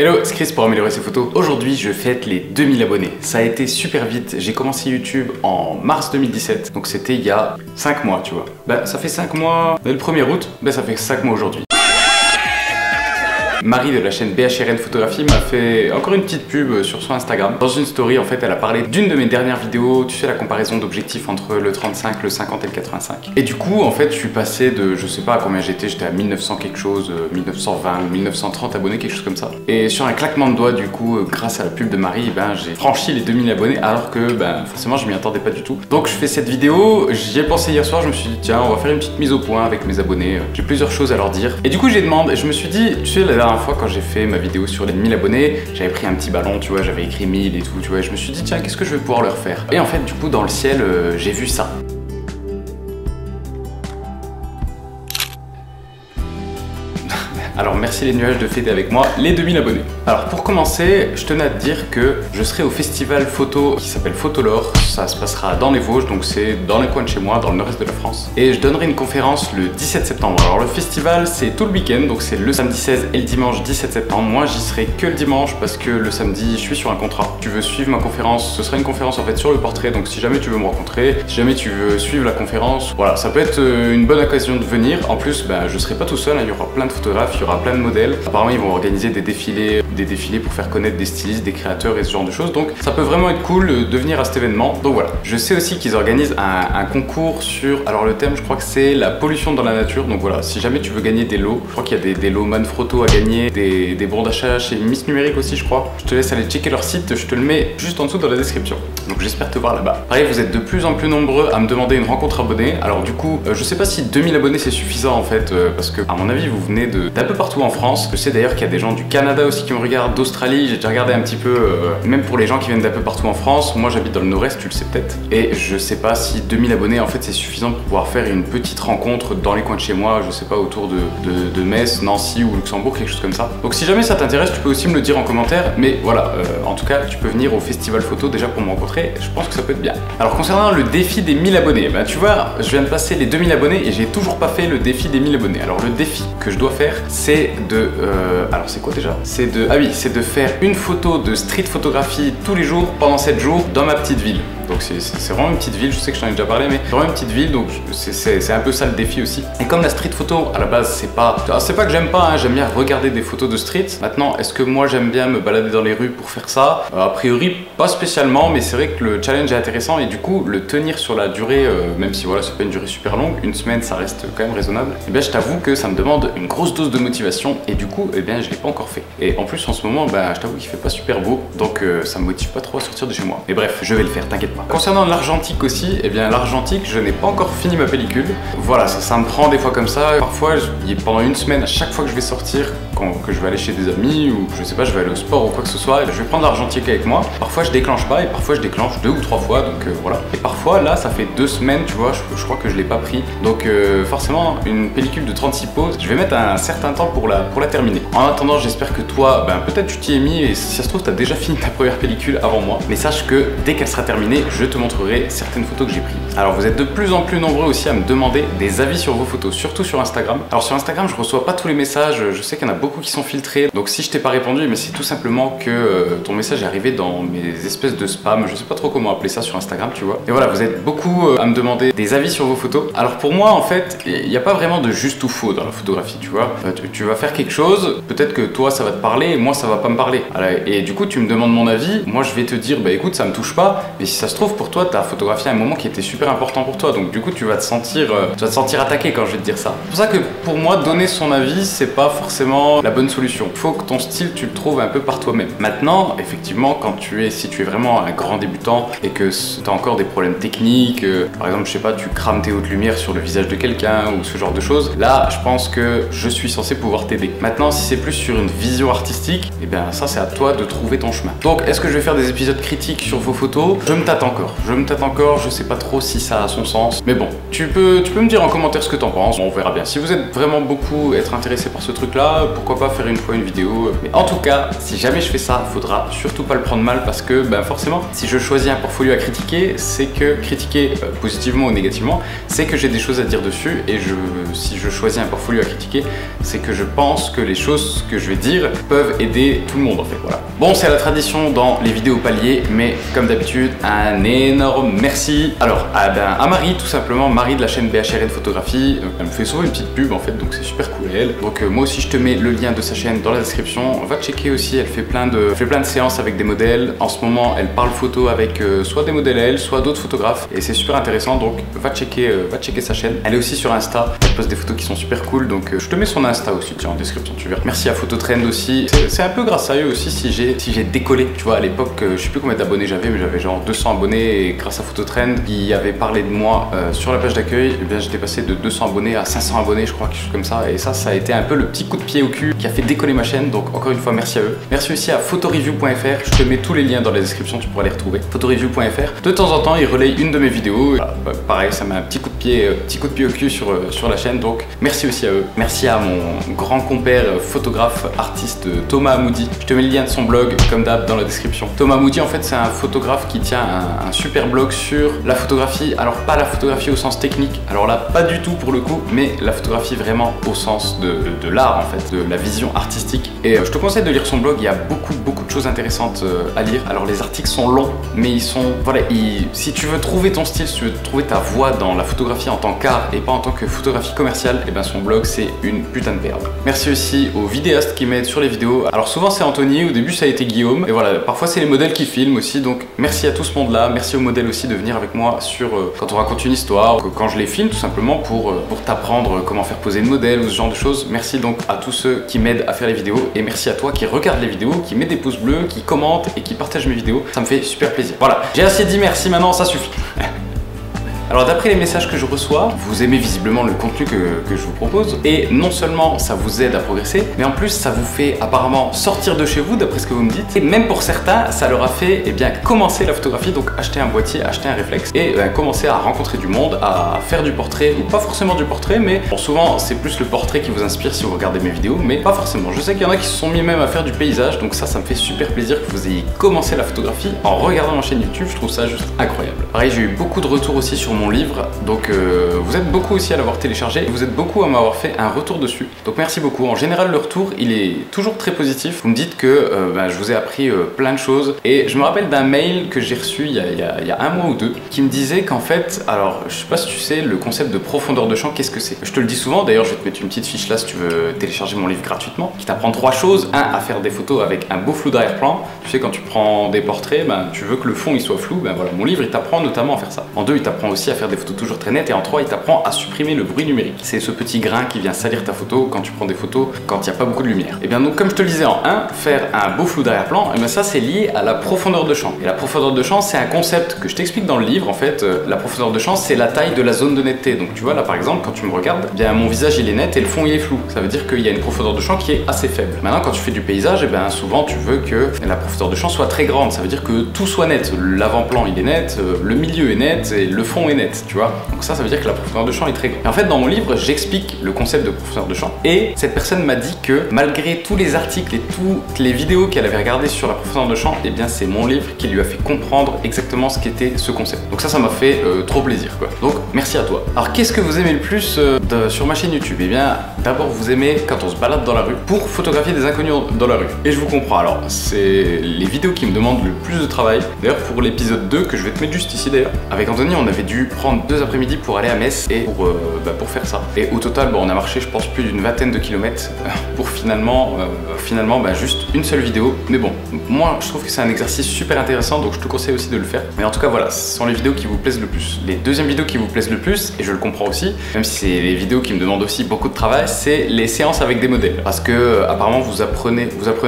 Hello, c'est Chris pour améliorer ses photos. Aujourd'hui, je fête les 2000 abonnés. Ça a été super vite. J'ai commencé YouTube en mars 2017. Donc c'était il y a 5 mois, tu vois. Bah, ça fait 5 mois. Dès le 1er août, bah, ça fait 5 mois aujourd'hui. Marie de la chaîne BHRN Photographie m'a fait encore une petite pub sur son Instagram. Dans une story, en fait, elle a parlé d'une de mes dernières vidéos. Tu sais, la comparaison d'objectifs entre le 35, le 50 et le 85. Et du coup, en fait, je suis passé de, je sais pas à combien j'étais à 1900 quelque chose, 1920 ou 1930 abonnés, quelque chose comme ça. Et sur un claquement de doigts, du coup, grâce à la pub de Marie, ben, j'ai franchi les 2000 abonnés alors que, ben, forcément, je m'y attendais pas du tout. Donc, je fais cette vidéo. J'y ai pensé hier soir. Je me suis dit, tiens, on va faire une petite mise au point avec mes abonnés. J'ai plusieurs choses à leur dire. Et du coup, j'ai demandé, je me suis dit, tu sais, la dernière fois quand j'ai fait ma vidéo sur les 1000 abonnés, j'avais pris un petit ballon, tu vois, j'avais écrit 1000 et tout, tu vois, et je me suis dit tiens, qu'est-ce que je vais pouvoir leur faire? Et en fait, du coup, dans le ciel, j'ai vu ça. Alors merci les nuages de fêter avec moi les 2000 abonnés. Alors pour commencer, je tenais à te dire que je serai au festival photo qui s'appelle Photolore. Ça se passera dans les Vosges, donc c'est dans les coins de chez moi, dans le nord-est de la France. Et je donnerai une conférence le 17 septembre. Alors le festival c'est tout le week-end, donc c'est le samedi 16 et le dimanche 17 septembre. Moi j'y serai que le dimanche parce que le samedi je suis sur un contrat. Tu veux suivre ma conférence, ce sera une conférence en fait sur le portrait, donc si jamais tu veux me rencontrer, si jamais tu veux suivre la conférence, voilà, ça peut être une bonne occasion de venir. En plus, ben, je serai pas tout seul, hein, il y aura plein de photographes, il y aura plein de modèles. Apparemment ils vont organiser des défilés pour faire connaître des stylistes, des créateurs et ce genre de choses. Donc ça peut vraiment être cool de venir à cet événement. Donc voilà. Je sais aussi qu'ils organisent un concours sur, alors le thème je crois que c'est la pollution dans la nature. Donc voilà, si jamais tu veux gagner des lots, je crois qu'il y a des lots Manfrotto à gagner, des bons d'achat chez Miss Numérique aussi je crois. Je te laisse aller checker leur site, je te le mets juste en dessous dans la description. Donc j'espère te voir là-bas. Pareil, vous êtes de plus en plus nombreux à me demander une rencontre abonnée. Alors du coup, je sais pas si 2000 abonnés c'est suffisant en fait, parce que à mon avis vous venez d'un peu partout en France. Je sais d'ailleurs qu'il y a des gens du Canada aussi qui me regardent, d'Australie, j'ai déjà regardé un petit peu, même pour les gens qui viennent d'un peu partout en France. Moi j'habite dans le nord-est, tu le sais peut-être. Et je sais pas si 2000 abonnés en fait c'est suffisant pour pouvoir faire une petite rencontre dans les coins de chez moi, je sais pas, autour de Metz, Nancy ou Luxembourg, quelque chose comme ça. Donc si jamais ça t'intéresse, tu peux aussi me le dire en commentaire. Mais voilà, en tout cas tu peux venir au festival photo déjà pour me rencontrer, je pense que ça peut être bien. Alors concernant le défi des 1000 abonnés, bah tu vois, je viens de passer les 2000 abonnés et j'ai toujours pas fait le défi des 1000 abonnés. Alors le défi que je dois faire, c'est de... alors c'est quoi déjà? C'est de faire une photo de street photographie tous les jours pendant 7 jours dans ma petite ville. Donc c'est vraiment une petite ville, je sais que je t'en ai déjà parlé, mais c'est vraiment une petite ville, donc c'est un peu ça le défi aussi. Et comme la street photo, à la base, c'est pas que j'aime pas, hein, j'aime bien regarder des photos de street. Maintenant, est-ce que moi j'aime bien me balader dans les rues pour faire ça? A priori, pas spécialement, mais c'est vrai que le challenge est intéressant et du coup, le tenir sur la durée, même si voilà, c'est pas une durée super longue, une semaine, ça reste quand même raisonnable. Et bien, je t'avoue que ça me demande une grosse dose de motivation et du coup, eh bien, je l'ai pas encore fait. Et en plus, en ce moment, ben, je t'avoue qu'il fait pas super beau, donc ça me motive pas trop à sortir de chez moi. Mais bref, je vais le faire, t'inquiète pas. Concernant l'argentique aussi, eh bien l'argentique, je n'ai pas encore fini ma pellicule. Voilà, ça me prend des fois comme ça. Parfois, pendant une semaine, à chaque fois que je vais sortir, que je vais aller chez des amis ou je sais pas, je vais aller au sport ou quoi que ce soit, je vais prendre l'argentique avec moi. Parfois, je déclenche pas et parfois, je déclenche 2 ou 3 fois. Donc voilà. Et parfois, là, ça fait 2 semaines, tu vois, je crois que je l'ai pas pris. Donc forcément, une pellicule de 36 poses, je vais mettre un certain temps pour la terminer. En attendant, j'espère que toi, ben, peut-être tu t'y es mis et si ça se trouve, tu as déjà fini ta première pellicule avant moi. Mais sache que dès qu'elle sera terminée, je te montrerai certaines photos que j'ai prises. Alors vous êtes de plus en plus nombreux aussi à me demander des avis sur vos photos, surtout sur Instagram. Alors sur Instagram, je reçois pas tous les messages, je sais qu'il y en a beaucoup qui sont filtrés. Donc si je t'ai pas répondu, mais c'est tout simplement que ton message est arrivé dans mes espèces de spam, je sais pas trop comment appeler ça sur Instagram, tu vois. Et voilà, vous êtes beaucoup à me demander des avis sur vos photos. Alors pour moi, en fait, il n'y a pas vraiment de juste ou faux dans la photographie, tu vois. Tu vas faire quelque chose, peut-être que toi ça va te parler, et moi ça va pas me parler. Et du coup, tu me demandes mon avis, moi je vais te dire, bah écoute, ça me touche pas, mais si ça se trouve pour toi, t'as photographié un moment qui était super important pour toi, donc du coup tu vas te sentir attaqué quand je vais te dire ça. C'est pour ça que pour moi donner son avis c'est pas forcément la bonne solution. Il faut que ton style tu le trouves un peu par toi-même. Maintenant effectivement si tu es vraiment un grand débutant et que tu as encore des problèmes techniques, par exemple je sais pas, tu crames tes hautes lumières sur le visage de quelqu'un ou ce genre de choses, là je pense que je suis censé pouvoir t'aider. Maintenant si c'est plus sur une vision artistique, et bien ça c'est à toi de trouver ton chemin. Donc est-ce que je vais faire des épisodes critiques sur vos photos? Je me tâte encore, je sais pas trop si ça a son sens, mais bon, tu peux me dire en commentaire ce que t'en penses, on verra bien. Si vous êtes vraiment beaucoup intéressé par ce truc là, pourquoi pas faire une fois une vidéo. Mais en tout cas, si jamais je fais ça, faudra surtout pas le prendre mal parce que forcément, si je choisis un portfolio à critiquer, c'est que critiquer positivement ou négativement, c'est que j'ai des choses à dire dessus et si je choisis un portfolio à critiquer, c'est que je pense que les choses que je vais dire peuvent aider tout le monde en fait, voilà. Bon, c'est la tradition dans les vidéos paliers, mais comme d'habitude, un énorme merci. Alors, à Marie, tout simplement, Marie de la chaîne BHRN Photographie, elle me fait souvent une petite pub en fait, donc c'est super cool elle. Donc moi aussi je te mets le lien de sa chaîne dans la description, va checker aussi, elle fait plein de séances avec des modèles. En ce moment, elle parle photo avec soit des modèles elle, soit d'autres photographes, et c'est super intéressant, donc va checker sa chaîne. Elle est aussi sur Insta, elle poste des photos qui sont super cool, donc je te mets son Insta aussi, tiens, en description, tu verras. Merci à Phototrend aussi, c'est un peu grâce à eux aussi si j'ai décollé, tu vois, à l'époque, je sais plus combien d'abonnés j'avais, mais j'avais genre 200 abonnés, et grâce à Phototrend, qui avait parlé de moi sur la page d'accueil, eh bien j'étais passé de 200 abonnés à 500 abonnés, je crois, quelque chose comme ça, et ça a été un peu le petit coup de pied au cul qui a fait décoller ma chaîne, donc encore une fois, merci à eux. Merci aussi à photoreview.fr, je te mets tous les liens dans la description, tu pourras les retrouver. Photoreview.fr, de temps en temps, ils relayent une de mes vidéos, voilà, pareil, ça met un petit coup de pied au cul sur la chaîne, donc merci aussi à eux. Merci à mon grand compère photographe artiste Thomas Amoudi, je te mets le lien de son blog comme d'hab dans la description. Thomas Amoudi en fait c'est un photographe qui tient un super blog sur la photographie, alors pas la photographie au sens technique, alors là pas du tout pour le coup, mais la photographie vraiment au sens de l'art en fait, de la vision artistique, et je te conseille de lire son blog, il y a beaucoup de choses intéressantes à lire. Alors les articles sont longs, mais ils sont, voilà, si tu veux trouver ton style, si tu veux trouver ta voix dans la photographie en tant qu'art et pas en tant que photographie commerciale, et ben son blog c'est une putain de perle. Merci aussi aux vidéastes qui m'aident sur les vidéos, alors souvent c'est Anthony, au début ça a été Guillaume, et voilà, parfois c'est les modèles qui filment aussi, donc merci à tout ce monde là, merci aux modèles aussi de venir avec moi sur quand on raconte une histoire, quand je les filme tout simplement pour t'apprendre comment faire poser une modèle ou ce genre de choses. Merci donc à tous ceux qui m'aident à faire les vidéos, et merci à toi qui regarde les vidéos, qui met des pouces bleus, qui commente et qui partage mes vidéos, ça me fait super plaisir. Voilà, j'ai assez dit merci, maintenant ça suffit. Alors d'après les messages que je reçois, vous aimez visiblement le contenu que je vous propose, et non seulement ça vous aide à progresser, mais en plus ça vous fait apparemment sortir de chez vous d'après ce que vous me dites, et même pour certains ça leur a fait commencer la photographie, donc acheter un boîtier, acheter un réflexe, et commencer à rencontrer du monde, à faire du portrait, ou pas forcément du portrait, mais bon, souvent c'est plus le portrait qui vous inspire si vous regardez mes vidéos, mais pas forcément. Je sais qu'il y en a qui se sont mis même à faire du paysage, donc ça me fait super plaisir que vous ayez commencé la photographie en regardant ma chaîne YouTube, je trouve ça juste incroyable. Pareil, j'ai eu beaucoup de retours aussi sur mon livre, donc vous êtes beaucoup aussi à l'avoir téléchargé, vous êtes beaucoup à m'avoir fait un retour dessus, donc merci beaucoup. En général le retour il est toujours très positif, vous me dites que je vous ai appris plein de choses, et je me rappelle d'un mail que j'ai reçu il y a un mois ou deux qui me disait qu'en fait, alors je sais pas si tu sais le concept de profondeur de champ, qu'est-ce que c'est? Je te le dis souvent, d'ailleurs je vais te mettre une petite fiche là si tu veux télécharger mon livre gratuitement, qui t'apprend 3 choses. 1, à faire des photos avec un beau flou d'arrière-plan, tu sais quand tu prends des portraits, tu veux que le fond il soit flou, voilà, mon livre il t'apprend notamment à faire ça. En 2, il t'apprend aussi à faire des photos toujours très nettes, et en 3, il t'apprend à supprimer le bruit numérique. C'est ce petit grain qui vient salir ta photo quand tu prends des photos quand il n'y a pas beaucoup de lumière. Et bien donc comme je te le disais en 1, faire un beau flou d'arrière-plan, et bien ça c'est lié à la profondeur de champ. Et la profondeur de champ c'est un concept que je t'explique dans le livre en fait. La profondeur de champ c'est la taille de la zone de netteté. Donc tu vois là par exemple quand tu me regardes, bien mon visage il est net et le fond il est flou. Ça veut dire qu'il y a une profondeur de champ qui est assez faible. Maintenant quand tu fais du paysage, et bien souvent tu veux que la profondeur de champ soit très grande. Ça veut dire que tout soit net. L'avant-plan il est net, le milieu est net et le fond est net, tu vois. Donc ça veut dire que la profondeur de champ est très grande. Et en fait dans mon livre j'explique le concept de profondeur de champ, et cette personne m'a dit que malgré tous les articles et toutes les vidéos qu'elle avait regardées sur la profondeur de champ, et bien c'est mon livre qui lui a fait comprendre exactement ce qu'était ce concept. Donc ça m'a fait trop plaisir quoi. Donc merci à toi. Alors qu'est-ce que vous aimez le plus sur ma chaîne YouTube? Et bien d'abord vous aimez quand on se balade dans la rue pour photographier des inconnus dans la rue. Et je vous comprends, alors c'est les vidéos qui me demandent le plus de travail. D'ailleurs pour l'épisode 2 que je vais te mettre juste ici d'ailleurs, avec Anthony on avait dû prendre 2 après-midi pour aller à Metz et pour faire ça. Et au total on a marché je pense plus d'une vingtaine de kilomètres pour finalement juste une seule vidéo. Mais bon, moi je trouve que c'est un exercice super intéressant, donc je te conseille aussi de le faire. Mais en tout cas voilà, ce sont les vidéos qui vous plaisent le plus. Les deuxièmes vidéos qui vous plaisent le plus, et je le comprends aussi, même si c'est les vidéos qui me demandent aussi beaucoup de travail, c'est les séances avec des modèles. Parce que apparemment vous apprenez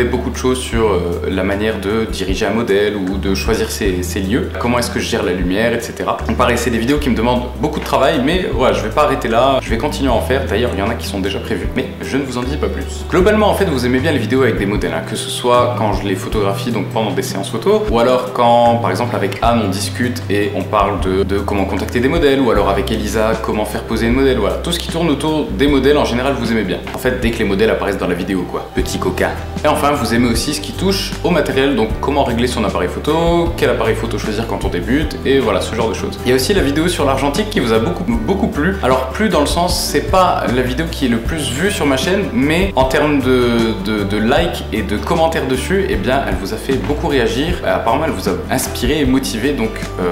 beaucoup de choses sur la manière de diriger un modèle ou de choisir ses lieux, comment est-ce que je gère la lumière, etc. Donc pareil, c'est des vidéos qui me demandent beaucoup de travail, mais ouais, je vais pas arrêter là, je vais continuer à en faire. D'ailleurs, il y en a qui sont déjà prévus, mais je ne vous en dis pas plus. Globalement, en fait, vous aimez bien les vidéos avec des modèles, hein, que ce soit quand je les photographie, donc pendant des séances photo, ou alors quand, par exemple, avec Anne, on discute et on parle de comment contacter des modèles, ou alors avec Elisa, comment faire poser une modèle, voilà. Tout ce qui tourne autour des modèles, en général, vous aimez bien. En fait, dès que les modèles apparaissent dans la vidéo, quoi. Petit coquin. Et enfin, vous aimez aussi ce qui touche au matériel, donc comment régler son appareil photo, quel appareil photo choisir quand on débute, et voilà, ce genre de choses. Il y a aussi la vidéo sur l'argentique qui vous a beaucoup plu. Alors, plus dans le sens, c'est pas la vidéo qui est le plus vue sur ma chaîne, mais en termes de likes et de commentaires dessus, eh bien, elle vous a fait beaucoup réagir. Apparemment, elle vous a inspiré et motivé, donc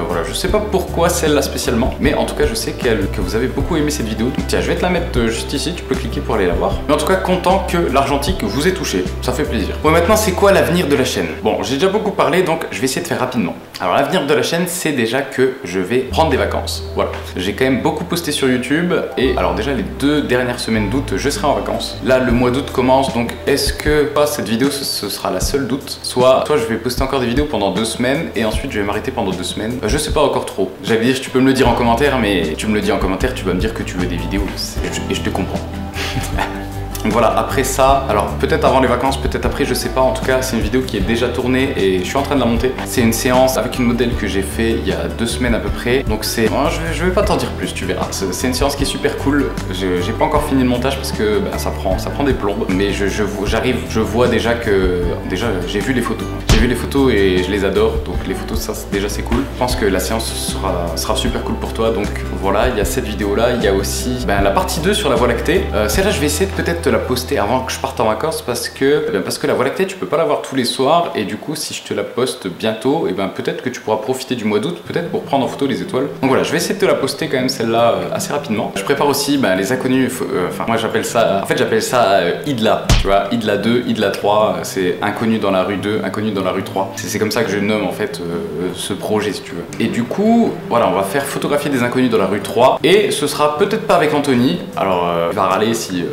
voilà, je sais pas pourquoi celle-là spécialement, mais en tout cas, je sais que vous avez beaucoup aimé cette vidéo. Donc tiens, je vais te la mettre juste ici, tu peux cliquer pour aller la voir. Mais en tout cas, content que l'argentique vous ait touché, ça fait plaisir. Bon, maintenant, c'est quoi l'avenir de la chaîne? Bon, j'ai déjà beaucoup parlé, donc je vais essayer de faire rapidement. Alors, l'avenir de la chaîne, c'est déjà que je vais prendre des vacances. Voilà, j'ai quand même beaucoup posté sur YouTube, et alors déjà, les 2 dernières semaines d'août, je serai en vacances. Là, le mois d'août commence, donc est-ce que cette vidéo, ce sera la seule d'août? Soit je vais poster encore des vidéos pendant 2 semaines, et ensuite je vais m'arrêter pendant 2 semaines. Je sais pas encore trop. J'allais dire, tu peux me le dire en commentaire, mais tu me le dis en commentaire, tu vas me dire que tu veux des vidéos, et je te comprends. Donc voilà, après ça, alors peut-être avant les vacances, peut-être après, je sais pas. En tout cas, c'est une vidéo qui est déjà tournée et je suis en train de la monter. C'est une séance avec une modèle que j'ai fait il y a 2 semaines à peu près. Donc c'est, je vais pas t'en dire plus, tu verras. C'est une séance qui est super cool. J'ai pas encore fini le montage parce que ça prend des plombes. Mais je vois déjà que j'ai vu les photos. J'ai vu les photos et je les adore. Donc les photos, ça déjà c'est cool. Je pense que la séance sera super cool pour toi. Donc voilà, il y a cette vidéo là. Il y a aussi la partie 2 sur la Voie lactée. Celle-là, je vais essayer de peut-être te la poster avant que je parte en vacances parce que la Voie lactée, tu peux pas la voir tous les soirs. Et du coup, si je te la poste bientôt, et peut-être que tu pourras profiter du mois d'août, peut-être pour prendre en photo les étoiles. Donc voilà, je vais essayer de te la poster quand même celle-là assez rapidement. Je prépare aussi les inconnus. Enfin, moi j'appelle ça, IDLA. Tu vois, IDLA 2, IDLA 3. C'est inconnu dans la rue 2, inconnu dans la rue 3. C'est comme ça que je nomme en fait ce projet, si tu veux. Et du coup, voilà, on va faire photographier des inconnus dans la rue 3. Et ce sera peut-être pas avec Anthony. Alors, il va râler s'il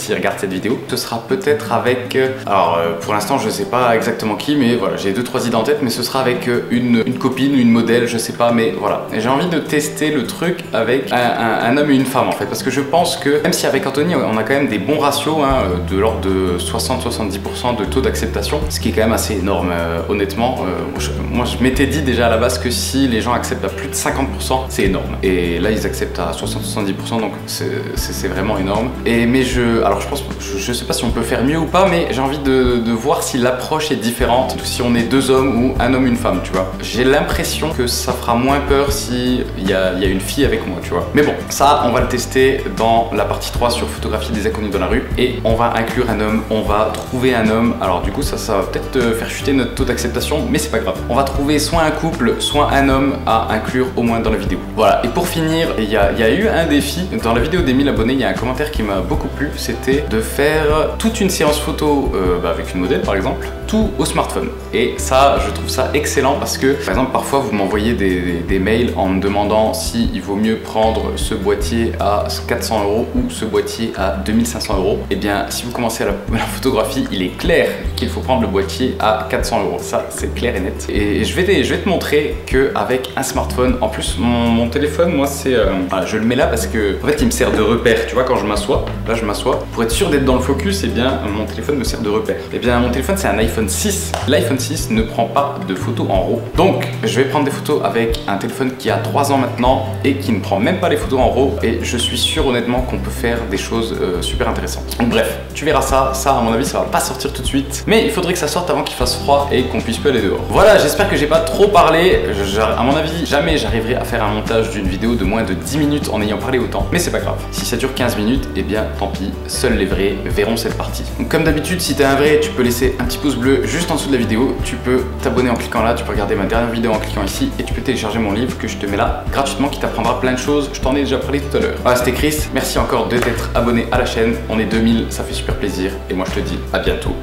regarde cette vidéo. Ce sera peut-être avec... alors, pour l'instant, je sais pas exactement qui, mais voilà, j'ai 2-3 idées en tête, mais ce sera avec une copine, une modèle, je sais pas, mais voilà. Et j'ai envie de tester le truc avec un homme et une femme, en fait, parce que je pense que, même si avec Anthony, on a quand même des bons ratios, hein, de l'ordre de 60-70% de taux d'acceptation, ce qui est quand même assez énorme, honnêtement. Moi, je m'étais dit déjà à la base que si les gens acceptent à plus de 50%, c'est énorme. Et là, ils acceptent à 60-70%, donc c'est vraiment énorme. Mais alors je sais pas si on peut faire mieux ou pas, mais j'ai envie de voir si l'approche est différente, si on est 2 hommes ou un homme, une femme, tu vois. J'ai l'impression que ça fera moins peur si il y a une fille avec moi, tu vois. Mais bon, ça, on va le tester dans la partie 3 sur photographie des inconnus dans la rue, et on va inclure un homme, on va trouver un homme. Alors du coup, ça va peut-être faire chuter notre taux d'acceptation, mais c'est pas grave. On va trouver soit un couple, soit un homme à inclure au moins dans la vidéo. Voilà, et pour finir, il y a eu un défi. Dans la vidéo des 1000 abonnés, il y a un commentaire qui m'a beaucoup plu, c'était de faire toute une séance photo avec une modèle par exemple, tout au smartphone. Et ça, je trouve ça excellent parce que, par exemple, parfois vous m'envoyez des mails en me demandant si il vaut mieux prendre ce boîtier à 400 € ou ce boîtier à 2500 €. Et bien, si vous commencez à la photographie, il est clair qu'il faut prendre le boîtier à 400 €. Ça, c'est clair et net. Et je vais te montrer qu'avec un smartphone, en plus, mon téléphone, moi, c'est... voilà, je le mets là parce que, en fait, il me sert de repère. Tu vois, quand je m'assois, là, je m'assois. Pour être sûr d'être dans le focus, et bien, mon téléphone me sert de repère. Et bien, mon téléphone, c'est un iPhone 6. L'iPhone 6 ne prend pas de photos en RAW. Donc, je vais prendre des photos avec un téléphone qui a 3 ans maintenant et qui ne prend même pas les photos en RAW. Et je suis sûr, honnêtement, qu'on peut faire des choses super intéressantes. Donc, bref, tu verras ça. Ça, à mon avis, ça va pas sortir tout de suite. Mais il faudrait que ça sorte avant qu'il fasse froid et qu'on puisse plus aller dehors. Voilà, j'espère que j'ai pas trop parlé. À mon avis, jamais j'arriverai à faire un montage d'une vidéo de moins de 10 minutes en ayant parlé autant. Mais c'est pas grave. Si ça dure 15 minutes, eh bien, tant pis. Seuls les vrais verront cette partie. Donc, comme d'habitude, si t'es un vrai, tu peux laisser un petit pouce bleu juste en dessous de la vidéo. Tu peux t'abonner en cliquant là. Tu peux regarder ma dernière vidéo en cliquant ici. Et tu peux télécharger mon livre que je te mets là gratuitement qui t'apprendra plein de choses. Je t'en ai déjà parlé tout à l'heure. Voilà, c'était Chris. Merci encore de t'être abonné à la chaîne. On est 2000, ça fait super plaisir. Et moi, je te dis à bientôt.